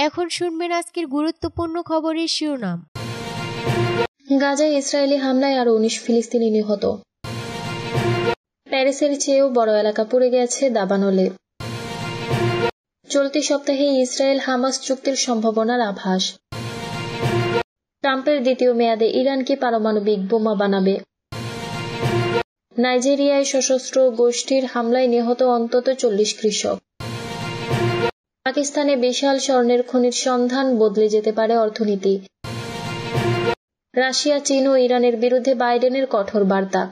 এখন শুনবেন আজকের গুরুত্বপূর্ণ খবরের শিরোনাম। গাজায় ইসরায়েলি হামলায় আরও 19 ফিলিস্তিনি নিহত। প্যারিসের চেয়েও বড় এলাকা পুড়ে গেছে দাবানলে। চলতি সপ্তাহে ইসরায়েল হামাস চুক্তির সম্ভাবনার আভাস। ট্রাম্পের দ্বিতীয় মেয়াদে ইরান কি পারমাণবিক বোমা বানাবে? নাইজেরিয়ায় সশস্ত্র গোষ্ঠীর হামলায় নিহত অন্তত 40 কৃষক। পাকিস্তানে বিশাল স্বর্ণের খনির সন্ধান, বদলে যেতে পারে অর্থনীতি। রাশিয়া, চীন ও ইরানের বিরুদ্ধে বাইডেনের কঠোর বার্তা।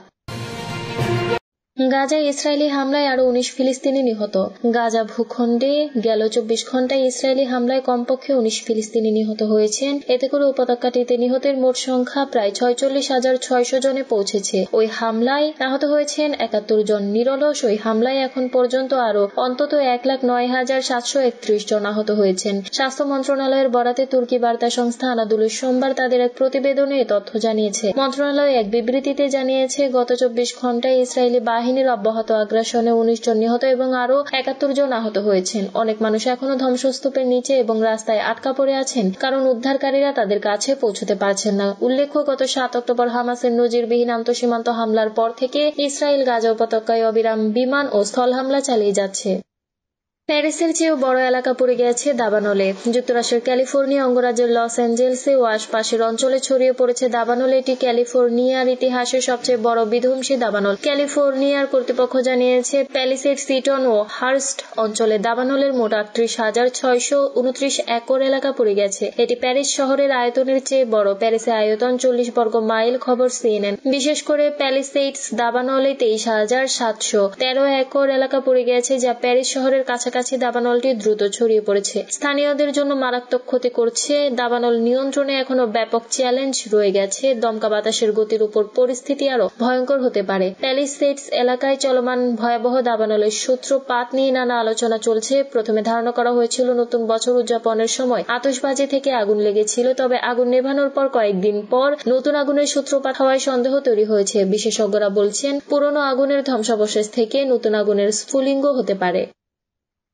গাজায় ইসরায়েলি হামলায় আরও 19 ফিলিস্তিনি নিহত। গাজা ভূখণ্ডে গেল 24 ঘণ্টায় ইসরায়েলি হামলায় কমপক্ষে 19 ফিলিস্তিনি নিহত হয়েছেন। এতে করে উপত্যকাটিতে নিহতের মোট সংখ্যা প্রায় 46,600 জনে পৌঁছেছে। ওই হামলায় আহত হয়েছেন 71 জন। নিরলস ওই হামলায় এখন পর্যন্ত আরও অন্তত 1,09,731 জন আহত হয়েছেন। স্বাস্থ্য মন্ত্রণালয়ের বরাতে তুর্কি বার্তা সংস্থা আনাদুলুস সোমবার তাদের এক প্রতিবেদনে এ তথ্য জানিয়েছে। মন্ত্রণালয় এক বিবৃতিতে জানিয়েছে, গত 24 ঘণ্টায় ইসরায়েলি বাহিনীর অব্যাহত আগ্রাসনে 19 জন নিহত এবং আরও 71 জন আহত হয়েছেন। অনেক মানুষ এখনো ধ্বংসস্তূপের নিচে এবং রাস্তায় আটকা পড়ে আছেন, কারণ উদ্ধারকারীরা তাদের কাছে পৌঁছতে পারছেন না। উল্লেখ্য, গত 7 অক্টোবর হামাসের নজিরবিহীন আন্তঃসীমান্ত হামলার পর থেকে ইসরায়েল গাজা উপত্যকায় অবিরাম বিমান ও স্থল হামলা চালিয়ে যাচ্ছে। প্যারিসের চেয়েও বড় এলাকা পুড়ে গেছে দাবানলে। যুক্তরাষ্ট্রের ক্যালিফোর্নিয়া অঙ্গরাজ্যের লস অ্যাঞ্জেলেসে ও আশপাশের অঞ্চলে ছড়িয়ে পড়েছে দাবানল। এটি ক্যালিফোর্নিয়ার ইতিহাসে সবচেয়ে বড় বিধ্বংসী দাবানল। ক্যালিফোর্নিয়ার কর্তৃপক্ষ জানিয়েছে, প্যালিসেড, সিটন ও হার্স্ট অঞ্চলে দাবানলের মোট 38,629 একর এলাকা পুড়ে গেছে। এটি প্যারিস শহরের আয়তনের চেয়ে বড়। প্যারিসের আয়তন 40 বর্গ মাইল। খবর CNN। বিশেষ করে প্যালিসেডস দাবানলে 23,713 একর এলাকা পুড়ে গেছে, যা প্যারিস শহরের কাছাকাছি। দাবানলটি দ্রুত ছড়িয়ে পড়েছে, স্থানীয়দের জন্য মারাত্মক ক্ষতি করছে। দাবানল নিয়ন্ত্রণে এখনো ব্যাপক চ্যালেঞ্জ রয়ে গেছে। দমকা বাতাসের গতির উপর পরিস্থিতি আরো ভয়ঙ্কর হতে পারে। প্যালিসেডস এলাকায় চলমান ভয়াবহ দাবানলের সূত্রপাত নিয়ে নানা আলোচনা চলছে। প্রথমে ধারণা করা হয়েছিল নতুন বছর উদযাপনের সময় আতশবাজি থেকে আগুন লেগেছিল, তবে আগুন নেভানোর পর কয়েকদিন পর নতুন আগুনের সূত্রপাত হওয়ায় সন্দেহ তৈরি হয়েছে। বিশেষজ্ঞরা বলছেন, পুরনো আগুনের ধ্বংসাবশেষ থেকে নতুন আগুনের স্ফুলিঙ্গ হতে পারে।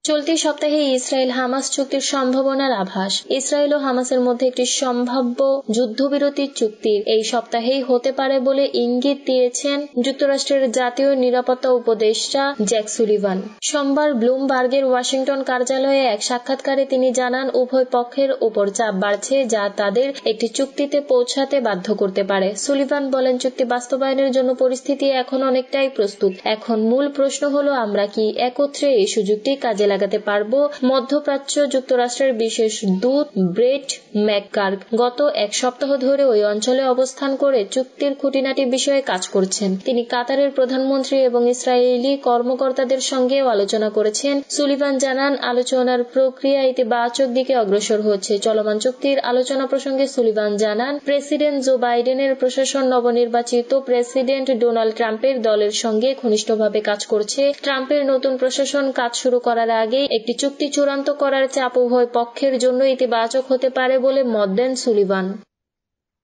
চলতি সপ্তাহে ইসরায়েল হামাস চুক্তির সম্ভাবনার আভাস। ইসরায়েল ও হামাসের মধ্যে একটি সম্ভাব্য যুদ্ধবিরতির চুক্তির এই সপ্তাহেই হতে পারে বলে ইঙ্গিত দিয়েছেন যুক্তরাষ্ট্রের জাতীয় নিরাপত্তা উপদেষ্টা জ্যাক সুলিভান। সোমবার ব্লুমবার্গের ওয়াশিংটন কার্যালয়ে এক সাক্ষাৎকারে তিনি জানান, উভয় পক্ষের উপর চাপ বাড়ছে, যা তাদের একটি চুক্তিতে পৌঁছাতে বাধ্য করতে পারে। সুলিভান বলেন, চুক্তি বাস্তবায়নের জন্য পরিস্থিতি এখন অনেকটাই প্রস্তুত। এখন মূল প্রশ্ন হলো, আমরা কি একত্রে এই সুযোগটি কাজে লাগাতে পারবো। মধ্যপ্রাচ্য যুক্তরাষ্ট্রের বিশেষ দূত ব্রেট ম্যাককার্ক গত এক সপ্তাহ ধরে ওই অঞ্চলে অবস্থান করে চুক্তির খুঁটিনাটি বিষয়ে কাজ করছেন। তিনি কাতারের প্রধানমন্ত্রী এবং ইসরায়েলি কর্মকর্তাদের সঙ্গেও আলোচনা করেছেন। সুলিভান জানান, আলোচনার প্রক্রিয়া ইতিবাচক দিকে অগ্রসর হচ্ছে। চলমান চুক্তির আলোচনা প্রসঙ্গে সুলিভান জানান, প্রেসিডেন্ট জো বাইডেনের প্রশাসন নবনির্বাচিত প্রেসিডেন্ট ডোনাল্ড ট্রাম্পের দলের সঙ্গে ঘনিষ্ঠভাবে কাজ করছে। ট্রাম্পের নতুন প্রশাসন কাজ শুরু করার আগে একটি চুক্তি চূড়ান্ত করার চাপ উভয় পক্ষের জন্য ইতিবাচক হতে পারে বলে মত দেন সুলিভান।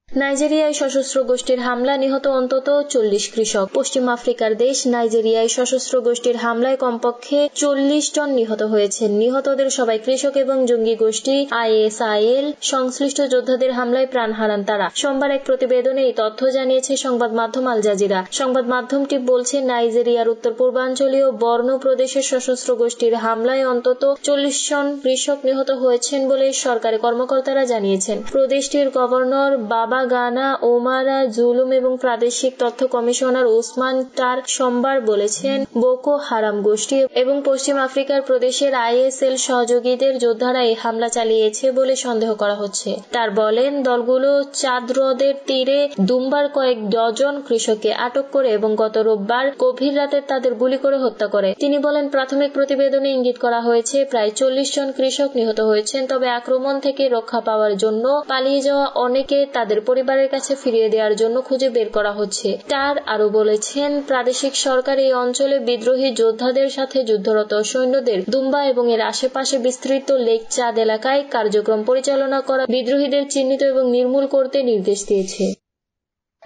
নাইজেরিয়ায় সশস্ত্র গোষ্ঠীর হামলা, নিহত অন্তত 40 কৃষক। পশ্চিম আফ্রিকার দেশ নাইজেরিয়ায় সশস্ত্র গোষ্ঠীর হামলায় কমপক্ষে 40 জন নিহত হয়েছেন। নিহতদের সবাই কৃষক এবং জঙ্গি গোষ্ঠী ISIL সংশ্লিষ্ট যোদ্ধাদের হামলায় প্রাণ হারান তারা। সোমবার এক প্রতিবেদনে এই তথ্য জানিয়েছে সংবাদ মাধ্যম আল জাজিরা। সংবাদ মাধ্যমটি বলছে, নাইজেরিয়ার উত্তর পূর্বাঞ্চলীয় বর্নো প্রদেশের সশস্ত্র গোষ্ঠীর হামলায় অন্তত 40 জন কৃষক নিহত হয়েছেন বলে সরকারি কর্মকর্তারা জানিয়েছেন। প্রদেশটির গভর্নর বাবা গানা ওমারা জুলুম এবং প্রাদেশিক তথ্য কমিশনার ওসমান টার সোমবার বলেছেন, বোকো হারাম গোষ্ঠী এবং পশ্চিম আফ্রিকার প্রদেশের ISIL সহযোগীদের যোদ্ধারা এই হামলা চালিয়েছে বলে সন্দেহ করা হচ্ছে। টার বলেন, দলগুলো চাদ হ্রদের তীরে দুমবার কয়েক ডজন কৃষককে আটক করে এবং গত রোববার গভীর রাতে তাদের গুলি করে হত্যা করে। তিনি বলেন, প্রাথমিক প্রতিবেদনে ইঙ্গিত করা হয়েছে প্রায় 40 জন কৃষক নিহত হয়েছেন, তবে আক্রমণ থেকে রক্ষা পাওয়ার জন্য পালিয়ে যাওয়া অনেকে তাদের পরিবারের কাছে ফিরিয়ে দেওয়ার জন্য খুঁজে বের করা হচ্ছে। টার আরো বলেছেন, প্রাদেশিক সরকার এই অঞ্চলে বিদ্রোহী যোদ্ধাদের সাথে যুদ্ধরত সৈন্যদের দুম্বা এবং এর আশেপাশে বিস্তৃত লেক চাদ এলাকায় কার্যক্রম পরিচালনা করা বিদ্রোহীদের চিহ্নিত এবং নির্মূল করতে নির্দেশ দিয়েছে।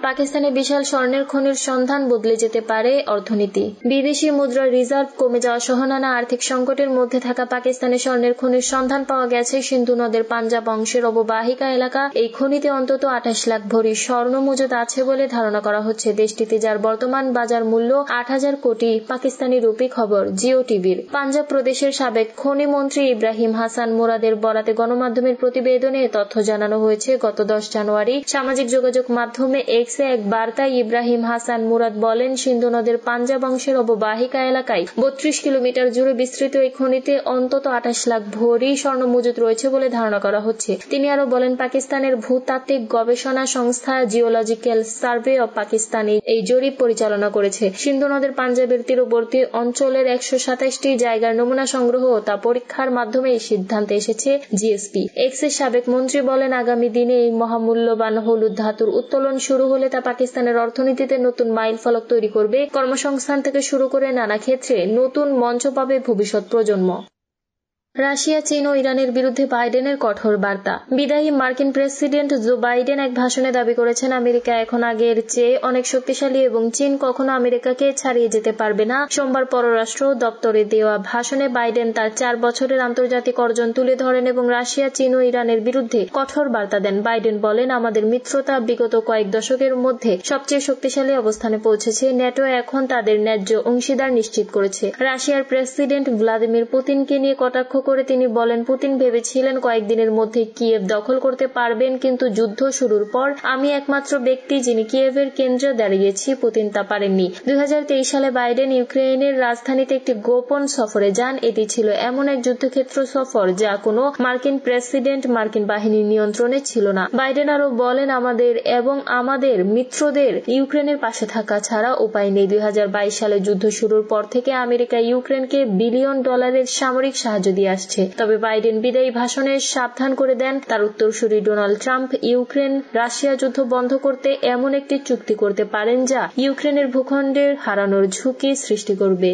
পাকিস্তানে বিশাল স্বর্ণের খনির সন্ধান বদলে যেতে পারে অর্থনীতি। বিদেশি মুদ্রার রিজার্ভ কমে যাওয়া সহ নানা আর্থিক সংকটের মধ্যে থাকা পাকিস্তানে স্বর্ণের খনির সন্ধান পাওয়া গেছে সিন্ধু নদের পাঞ্জাব অংশের অববাহিকা এলাকা। এই খনিতে অন্তত 28 লাখ ভরি স্বর্ণ মজুদ আছে বলে ধারণা করা হচ্ছে দেশটিতে, যার বর্তমান বাজার মূল্য 8,000 কোটি পাকিস্তানি রুপি। খবর জিও টিভির। পাঞ্জাব প্রদেশের সাবেক খনি মন্ত্রী ইব্রাহিম হাসান মুরাদের বরাতে গণমাধ্যমের প্রতিবেদনে তথ্য জানানো হয়েছে। গত 10 জানুয়ারি সামাজিক যোগাযোগ মাধ্যমে এক্সে এক বার্তায় ইব্রাহিম হাসান মুরাদ বলেন, সিন্ধু নদের পাঞ্জাব অংশের অববাহিকা এলাকায় 32 কিলোমিটার জুড়ে বিস্তৃত এই খনিতে অন্তত 28 লাখ ভরি স্বর্ণ মজুদ রয়েছে বলে ধারণা করা হচ্ছে। তিনি আরো বলেন, পাকিস্তানের ভূতাত্ত্বিক গবেষণা সংস্থা জিওলজিক্যাল সার্ভে অব পাকিস্তানি এই জরিপ পরিচালনা করেছে। সিন্ধু নদের পাঞ্জাবের তীরবর্তী অঞ্চলের 127টি জায়গার নমুনা সংগ্রহ ও তা পরীক্ষার মাধ্যমে এই সিদ্ধান্তে এসেছে জিএসপি। এক্সের সাবেক মন্ত্রী বলেন, আগামী দিনে এই মহামূল্যবান হলুদ ধাতুর উত্তোলন শুরু হলে তা পাকিস্তানের অর্থনীতিতে নতুন মাইল ফলক তৈরি করবে। কর্মসংস্থান থেকে শুরু করে নানা ক্ষেত্রে নতুন মঞ্চ পাবে ভবিষ্যৎ প্রজন্ম। রাশিয়া, চীন ও ইরানের বিরুদ্ধে বাইডেনের কঠোর বার্তা। বিদায়ী মার্কিন প্রেসিডেন্ট জো বাইডেন এক ভাষণে দাবি করেছেন, আমেরিকা এখন আগের চেয়ে অনেক শক্তিশালী এবং চীন কখনো আমেরিকাকে ছাড়িয়ে যেতে পারবে না। সোমবার পররাষ্ট্র দপ্তরে দেওয়া ভাষণে বাইডেন তার 4 বছরের আন্তর্জাতিক অর্জন তুলে ধরেন এবং রাশিয়া, চীন ও ইরানের বিরুদ্ধে কঠোর বার্তা দেন। বাইডেন বলেন, আমাদের মিত্রতা বিগত কয়েক দশকের মধ্যে সবচেয়ে শক্তিশালী অবস্থানে পৌঁছেছে। ন্যাটো এখন তাদের ন্যায্য অংশীদার নিশ্চিত করেছে। রাশিয়ার প্রেসিডেন্ট ভ্লাদিমির পুতিনকে নিয়ে কটাক্ষ করে তিনি বলেন, পুতিন ভেবেছিলেন কয়েকদিনের মধ্যে কিয়েভ দখল করতে পারবেন, কিন্তু যুদ্ধ শুরুর পর আমি একমাত্র ব্যক্তি যিনি কিয়েভের কেন্দ্রে দাঁড়িয়েছি। পুতিন তা পারেননি। 2023 সালে বাইডেন ইউক্রেনের রাজধানীতে একটি গোপন সফরে যান। এটি ছিল এমন এক যুদ্ধক্ষেত্র সফর যা কোনো মার্কিন প্রেসিডেন্ট মার্কিন বাহিনীর নিয়ন্ত্রণে ছিল না। বাইডেন আরো বলেন, আমাদের এবং আমাদের মিত্রদের ইউক্রেনের পাশে থাকা ছাড়া উপায় নেই। 2022 সালে যুদ্ধ শুরুর পর থেকে আমেরিকা ইউক্রেনকে $বিলিয়ন সামরিক সাহায্য দিয়ে আসছে। তবে বাইডেন বিদায়ী ভাষণে সাবধান করে দেন, তার উত্তরসূরি ডোনাল্ড ট্রাম্প ইউক্রেন রাশিয়া যুদ্ধ বন্ধ করতে এমন একটি চুক্তি করতে পারেন যা ইউক্রেনের ভূখণ্ডের হারানোর ঝুঁকি সৃষ্টি করবে।